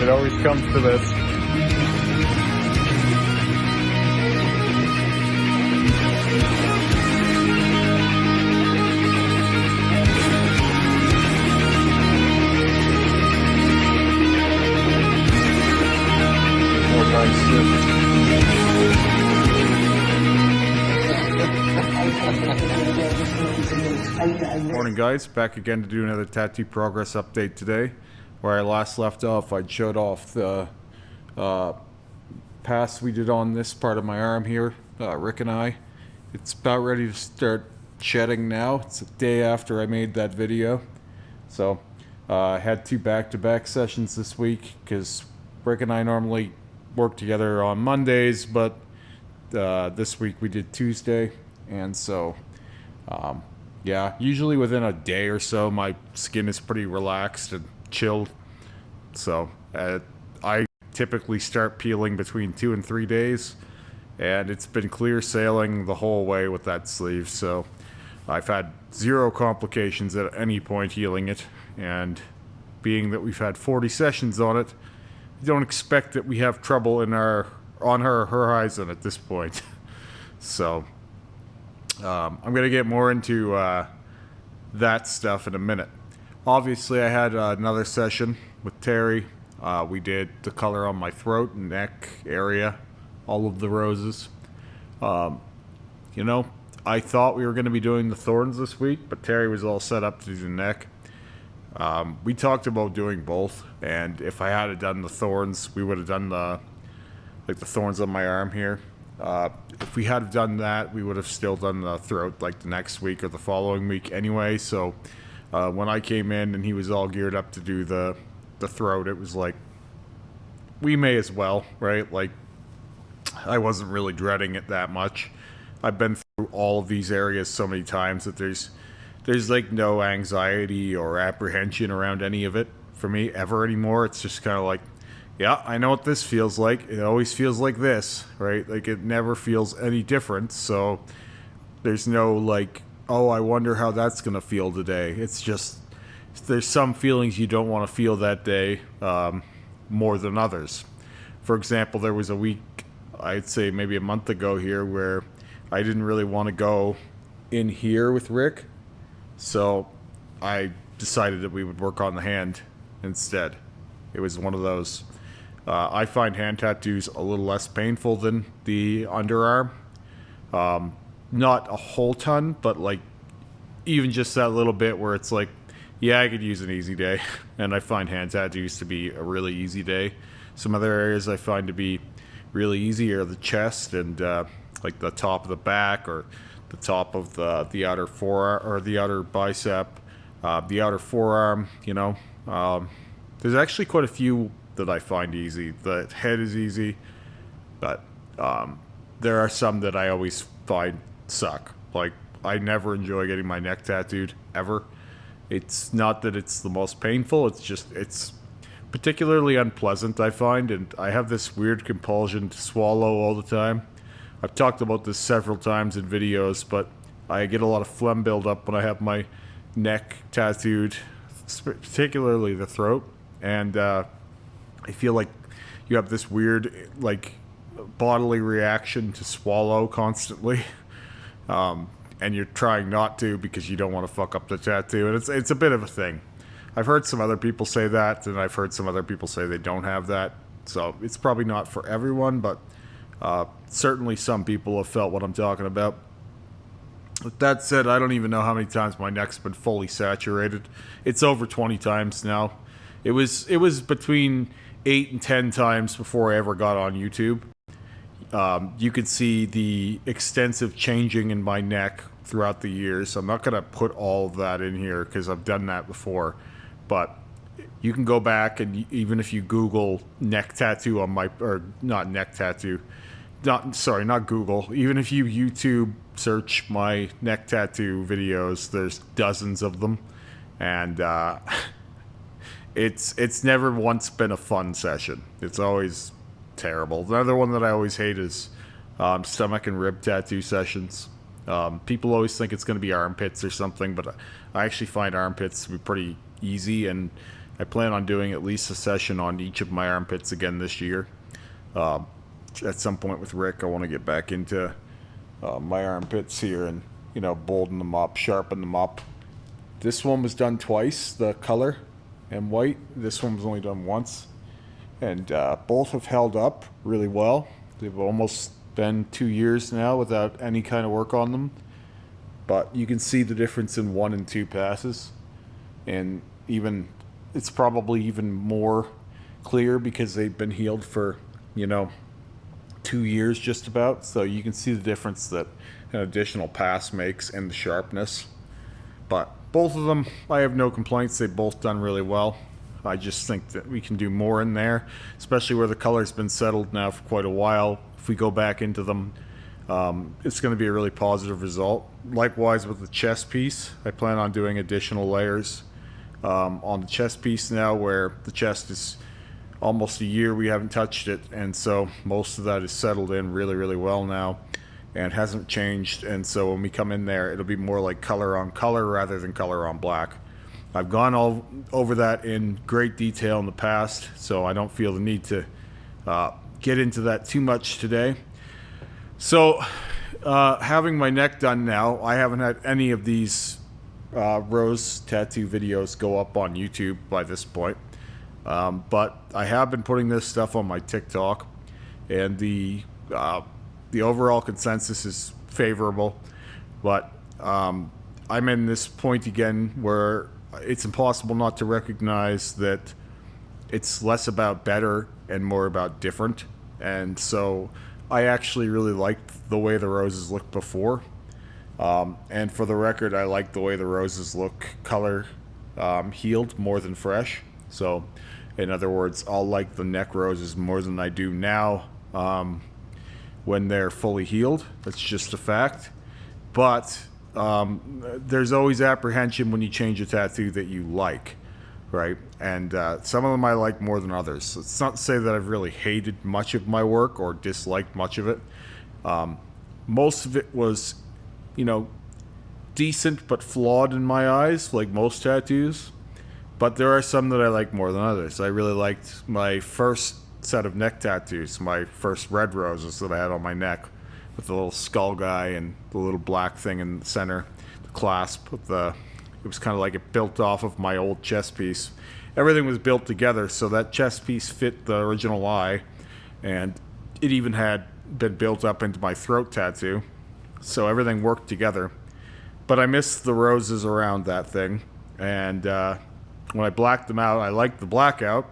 It always comes to this. Morning guys, back again to do another tattoo progress update today. Where I last left off, I showed off the pass we did on this part of my arm here, Rick and I. It's about ready to start shedding now. It's a day after I made that video. So I had two back-to-back sessions this week because Rick and I normally work together on Mondays, but this week we did Tuesday, and so yeah, usually within a day or so my skin is pretty relaxed and chilled, so I typically start peeling between 2 and 3 days, and it's been clear sailing the whole way with that sleeve, so I've had zero complications at any point healing it, and being that we've had 40 sessions on it, I don't expect that we have trouble on our horizon at this point. So I'm gonna get more into that stuff in a minute. Obviously I had another session with Terry. We did the color on my throat and neck area, all of the roses. You know, I thought we were going to be doing the thorns this week, but Terry was all set up to do the neck. We talked about doing both, and if I had done the thorns, we would have done the thorns on my arm here. If we had done that, we would have still done the throat like the next week or the following week anyway. So when I came in and he was all geared up to do the throat, it was like, we may as well, right? Like, I wasn't really dreading it that much. I've been through all of these areas so many times that there's like no anxiety or apprehension around any of it for me ever anymore. It's just kind of like, yeah, I know what this feels like. It always feels like this, right? Like, it never feels any different. So there's no like, oh, I wonder how that's gonna feel today. It's just, there's some feelings you don't want to feel that day more than others. For example, there was a week, I'd say maybe a month ago here, where I didn't really want to go in here with Rick, so I decided that we would work on the hand instead. It was one of those. I find hand tattoos a little less painful than the underarm. Not a whole ton, but like even just that little bit where it's like, yeah, I could use an easy day. And I find hand tattoos to be a really easy day. Some other areas I find to be really easy are the chest and like the top of the back, or the top of the outer forearm, or the outer bicep, the outer forearm, you know. There's actually quite a few that I find easy. The head is easy, but there are some that I always find suck. Like, I never enjoy getting my neck tattooed, ever. It's not that it's the most painful, it's just, it's particularly unpleasant, I find, and I have this weird compulsion to swallow all the time. I've talked about this several times in videos, but I get a lot of phlegm buildup when I have my neck tattooed, particularly the throat, and I feel like you have this weird, like, bodily reaction to swallow constantly. And you're trying not to because you don't want to fuck up the tattoo, and it's a bit of a thing. I've heard some other people say that, and I've heard some other people say they don't have that, so it's probably not for everyone, but certainly some people have felt what I'm talking about. With that said, I don't even know how many times my neck's been fully saturated. It's over 20 times now. It was between 8 and 10 times before I ever got on YouTube. You could see the extensive changing in my neck throughout the years. I'm not going to put all of that in here because I've done that before, but you can go back, and even if you Google neck tattoo on my, or not neck tattoo, not Google, even if you YouTube search my neck tattoo videos, there's dozens of them, and it's never once been a fun session. It's always terrible. The other one that I always hate is stomach and rib tattoo sessions. People always think it's going to be armpits or something, but I actually find armpits to be pretty easy, and I plan on doing at least a session on each of my armpits again this year. At some point with Rick, I want to get back into my armpits here and, you know, bolden them up, sharpen them up. This one was done twice, the color and white. This one was only done once. And both have held up really well. They've almost been 2 years now without any kind of work on them. But you can see the difference in 1 and 2 passes. And even, it's probably even more clear because they've been healed for, you know, 2 years just about. So you can see the difference that an additional pass makes and the sharpness. But both of them, I have no complaints. They've both done really well. I just think that we can do more in there, especially where the color's been settled now for quite a while. If we go back into them, it's going to be a really positive result. Likewise with the chest piece, I plan on doing additional layers on the chest piece now, where the chest is almost a year we haven't touched it, and so most of that is settled in really well now and hasn't changed. And so when we come in there, it'll be more like color on color rather than color on black. I've gone all over that in great detail in the past, so I don't feel the need to get into that too much today. So having my neck done now, I haven't had any of these rose tattoo videos go up on YouTube by this point. But I have been putting this stuff on my TikTok, and the overall consensus is favorable. But I'm in this point again where it's impossible not to recognize that it's less about better and more about different. And so I actually really liked the way the roses looked before. And for the record, I like the way the roses look color healed more than fresh. So in other words, I'll like the neck roses more than I do now when they're fully healed. That's just a fact. But there's always apprehension when you change a tattoo that you like, right? And some of them I like more than others. It's not to say that I've really hated much of my work or disliked much of it. Most of it was, you know, decent but flawed in my eyes, like most tattoos. But there are some that I like more than others. I really liked my first set of neck tattoos, my first red roses that I had on my neck, with the little skull guy and the little black thing in the center, the clasp with the, it was kind of like it built off of my old chest piece. Everything was built together, so that chest piece fit the original eye, and it even had been built up into my throat tattoo, so everything worked together. But I missed the roses around that thing, and when I blacked them out, I liked the blackout.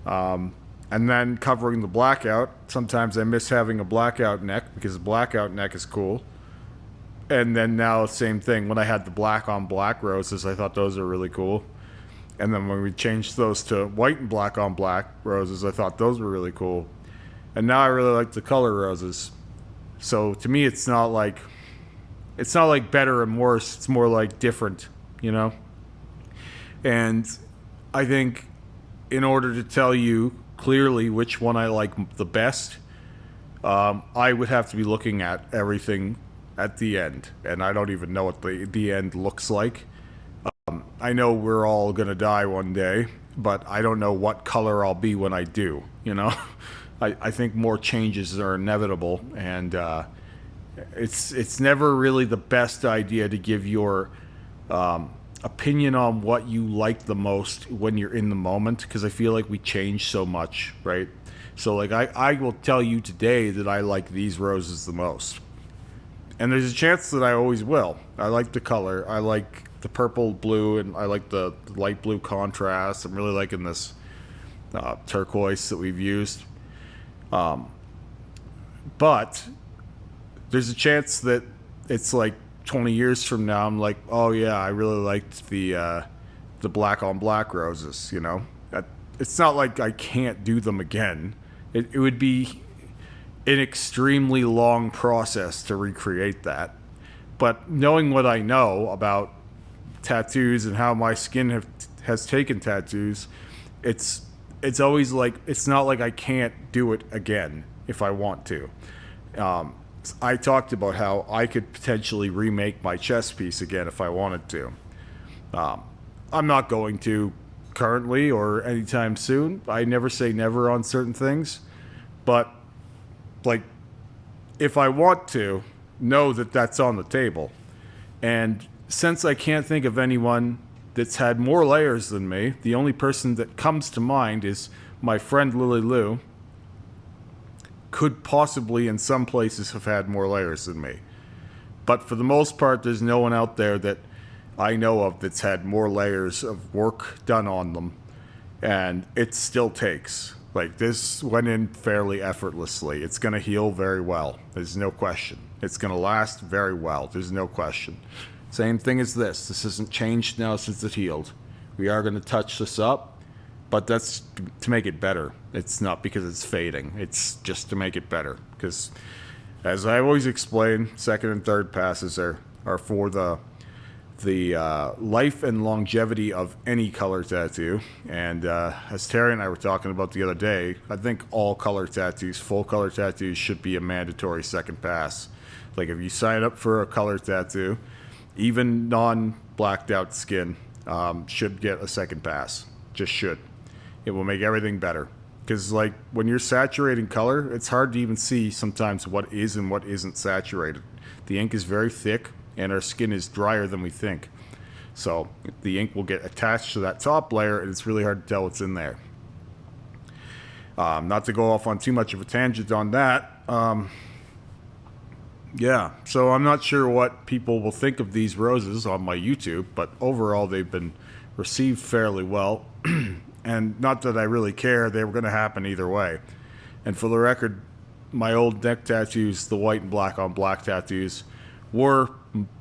And then covering the blackout, sometimes I miss having a blackout neck because the blackout neck is cool. And then now, same thing. When I had the black on black roses, I thought those were really cool. And then when we changed those to white and black on black roses, I thought those were really cool. And now I really like the color roses. So to me, it's not like better and worse. It's more like different, you know? And I think in order to tell you clearly which one I like the best, I would have to be looking at everything at the end, and I don't even know what the end looks like. I know we're all gonna die one day, but I don't know what color I'll be when I do, you know? I think more changes are inevitable, and it's never really the best idea to give your opinion on what you like the most when you're in the moment, because I feel like we change so much, right? So like I will tell you today that I like these roses the most, and there's a chance that I always will. I like the color, I like the purple blue, and I like the light blue contrast. I'm really liking this turquoise that we've used, but there's a chance that it's like 20 years from now, I'm like, oh yeah, I really liked the black on black roses, you know? It's not like I can't do them again. It would be an extremely long process to recreate that. But knowing what I know about tattoos and how my skin has taken tattoos, it's always like, it's not like I can't do it again if I want to. I talked about how I could potentially remake my chest piece again if I wanted to. I'm not going to, currently or anytime soon. I never say never on certain things, but like, if I want to, know that that's on the table. And since I can't think of anyone that's had more layers than me, the only person that comes to mind is my friend Lily Lou. Could possibly in some places have had more layers than me. But for the most part, there's no one out there that I know of that's had more layers of work done on them. And it still takes. Like, this went in fairly effortlessly. It's going to heal very well. There's no question. It's going to last very well. There's no question. Same thing as this. This hasn't changed now since it healed. We are going to touch this up, but that's to make it better. It's not because it's fading. It's just to make it better. Because, as I always explain, second and third passes are for the life and longevity of any color tattoo. And as Terry and I were talking about the other day, I think all color tattoos, full color tattoos, should be a mandatory second pass. Like, if you sign up for a color tattoo, even non-blacked out skin should get a second pass. Just should. It will make everything better. Because, like, when you're saturating color, it's hard to even see sometimes what is and what isn't saturated. The ink is very thick, and our skin is drier than we think. So the ink will get attached to that top layer, and it's really hard to tell what's in there. Not to go off on too much of a tangent on that. Yeah, so I'm not sure what people will think of these roses on my YouTube, but overall they've been received fairly well. And not that I really care, they were going to happen either way. And for the record, my old neck tattoos, the white and black on black tattoos, were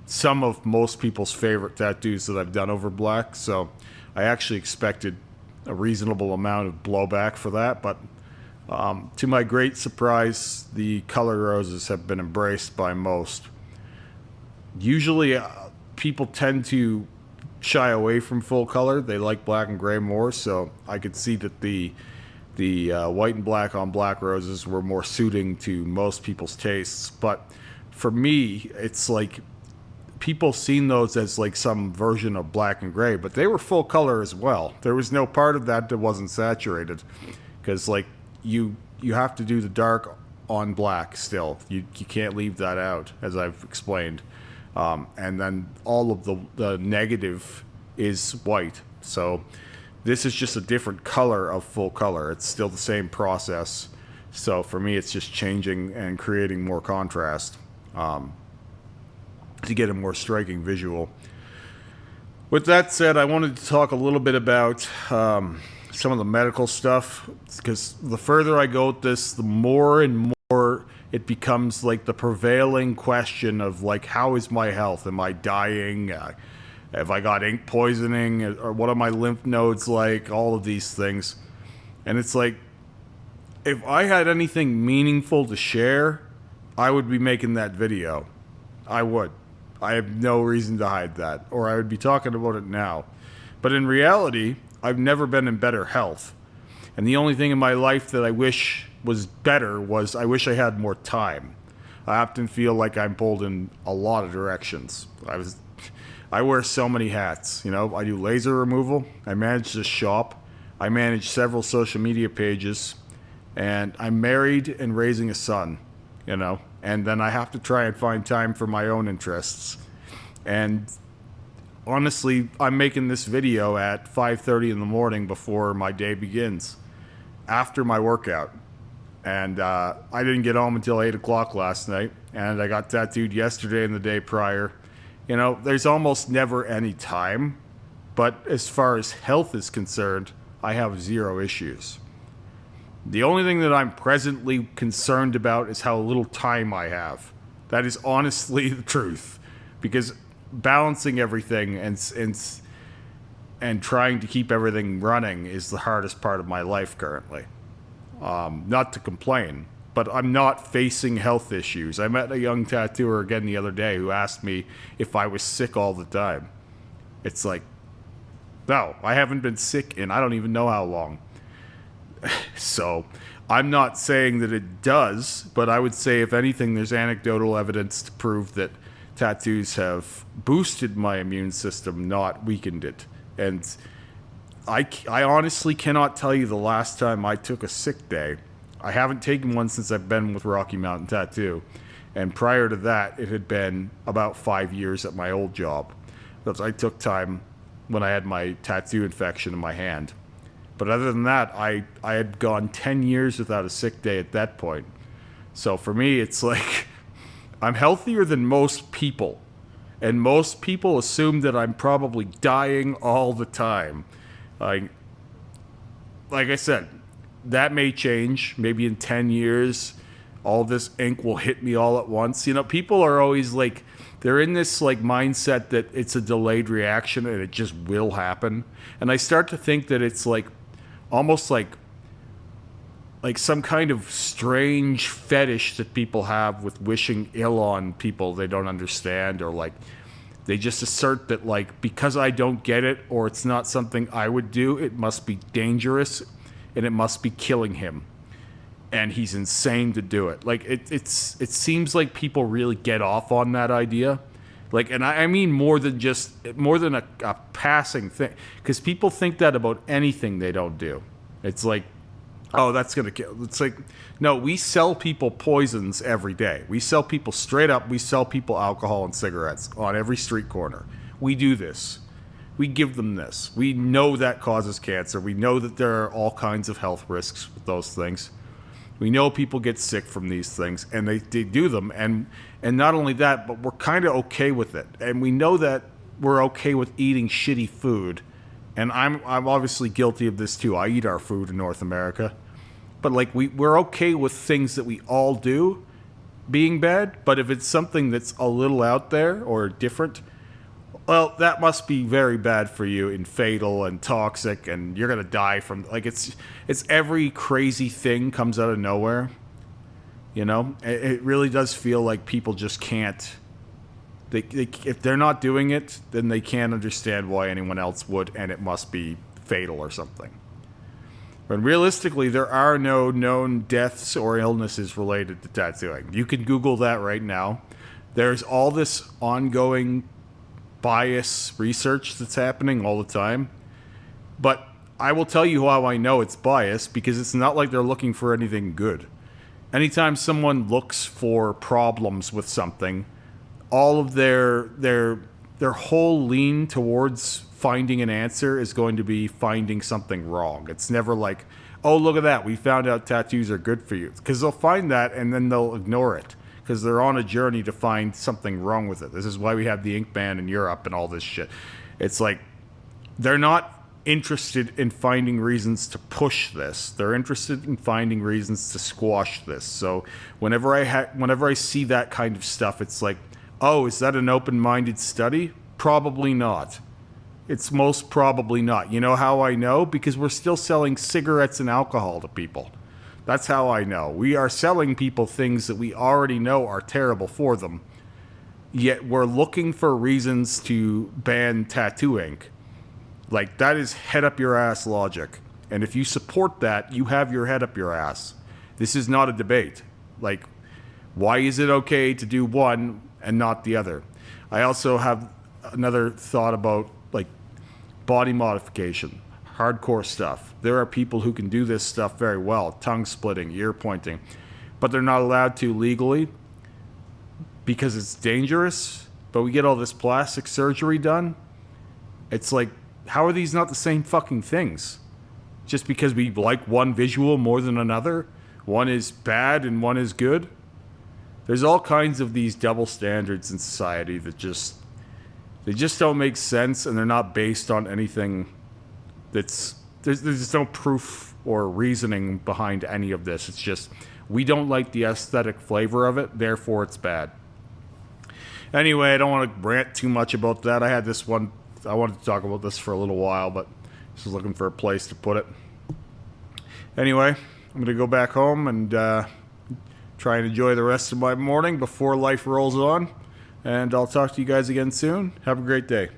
some of most people's favorite tattoos that I've done over black. So I actually expected a reasonable amount of blowback for that. But to my great surprise, the color roses have been embraced by most. Usually people tend to shy away from full color. They like black and gray more, so I could see that the white and black on black roses were more suiting to most people's tastes. But for me, it's like people seen those as like some version of black and gray, but they were full color as well. There was no part of that that wasn't saturated, because like you have to do the dark on black still. You can't leave that out, as I've explained. And then all of the negative is white. So this is just a different color of full color. It's still the same process. So for me, it's just changing and creating more contrast to get a more striking visual. With that said, I wanted to talk a little bit about some of the medical stuff, because the further I go with this, the more and more it becomes like the prevailing question of like, how is my health? Am I dying? Have I got ink poisoning? Or what are my lymph nodes like? All of these things. And it's like, if I had anything meaningful to share, I would be making that video. I would. I have no reason to hide that, or I would be talking about it now. But in reality, I've never been in better health. And the only thing in my life that I wish was better was I wish I had more time. I often feel like I'm pulled in a lot of directions. I wear so many hats. You know, I do laser removal. I manage this shop. I manage several social media pages. And I'm married and raising a son, you know. And then I have to try and find time for my own interests. And honestly, I'm making this video at 5:30 in the morning before my day begins, after my workout. And I didn't get home until 8 o'clock last night, and I got tattooed yesterday and the day prior. You know, there's almost never any time, but as far as health is concerned, I have zero issues. The only thing that I'm presently concerned about is how little time I have. That is honestly the truth, because balancing everything and trying to keep everything running is the hardest part of my life currently. Not to complain, but I'm not facing health issues. I met a young tattooer again the other day who asked me if I was sick all the time. It's like, no, I haven't been sick in I don't even know how long. So I'm not saying that it does, but I would say if anything, there's anecdotal evidence to prove that tattoos have boosted my immune system, not weakened it. And I honestly cannot tell you the last time I took a sick day. I haven't taken one since I've been with Rocky Mountain Tattoo. And prior to that, it had been about 5 years at my old job. Because I took time when I had my tattoo infection in my hand. But other than that, I had gone 10 years without a sick day at that point. So for me, it's like I'm healthier than most people. And most people assume that I'm probably dying all the time. Like I said, that may change. Maybe in 10 years, all this ink will hit me all at once. You know, people are always like, they're in this like mindset that it's a delayed reaction and it just will happen. And I start to think that it's like almost like some kind of strange fetish that people have with wishing ill on people they don't understand, or like they just assert that like because I don't get it or it's not something I would do, it must be dangerous and it must be killing him. And he's insane to do it. Like it seems like people really get off on that idea. Like, and I mean more than a passing thing, because people think that about anything they don't do. It's like, oh, that's gonna kill. It's like, no, we sell people poisons every day. We sell people straight up. We sell people alcohol and cigarettes on every street corner. We do this. We give them this. We know that causes cancer. We know that there are all kinds of health risks with those things. We know people get sick from these things, and they do them. And not only that, but we're kind of okay with it. And we know that we're okay with eating shitty food. And I'm obviously guilty of this too. I eat our food in North America. But like we're okay with things that we all do being bad. But if it's something that's a little out there or different, well, that must be very bad for you and fatal and toxic, and you're gonna die from like it's every crazy thing comes out of nowhere. You know, it really does feel like people just can't. They if they're not doing it, then they can't understand why anyone else would, and it must be fatal or something. But realistically, there are no known deaths or illnesses related to tattooing. You can Google that right now. There's all this ongoing bias research that's happening all the time. But I will tell you how I know it's biased, because it's not like they're looking for anything good. Anytime someone looks for problems with something, all of their whole lean towards finding an answer is going to be finding something wrong. It's never like, oh, look at that, we found out tattoos are good for you. Because they'll find that and then they'll ignore it, because they're on a journey to find something wrong with it. This is why we have the ink ban in Europe and all this shit. It's like they're not interested in finding reasons to push this. They're interested in finding reasons to squash this. So whenever I see that kind of stuff, it's like, oh, is that an open-minded study? Probably not. It's most probably not. You know how I know? Because we're still selling cigarettes and alcohol to people. That's how I know. We are selling people things that we already know are terrible for them, yet we're looking for reasons to ban tattoo ink. Like, that is head up your ass logic. And if you support that, you have your head up your ass. This is not a debate. Like, why is it okay to do one and not the other? I also have another thought about, like, body modification. Hardcore stuff. There are people who can do this stuff very well. Tongue splitting, ear pointing. But they're not allowed to legally because it's dangerous. But we get all this plastic surgery done. It's like, how are these not the same fucking things? Just because we like one visual more than another? One is bad and one is good? There's all kinds of these double standards in society that they just don't make sense, and they're not based on anything there's no proof or reasoning behind any of this. It's just, we don't like the aesthetic flavor of it, therefore it's bad. Anyway, I don't want to rant too much about that. I wanted to talk about this for a little while, but just looking for a place to put it. Anyway, I'm going to go back home and try and enjoy the rest of my morning before life rolls on. And I'll talk to you guys again soon. Have a great day.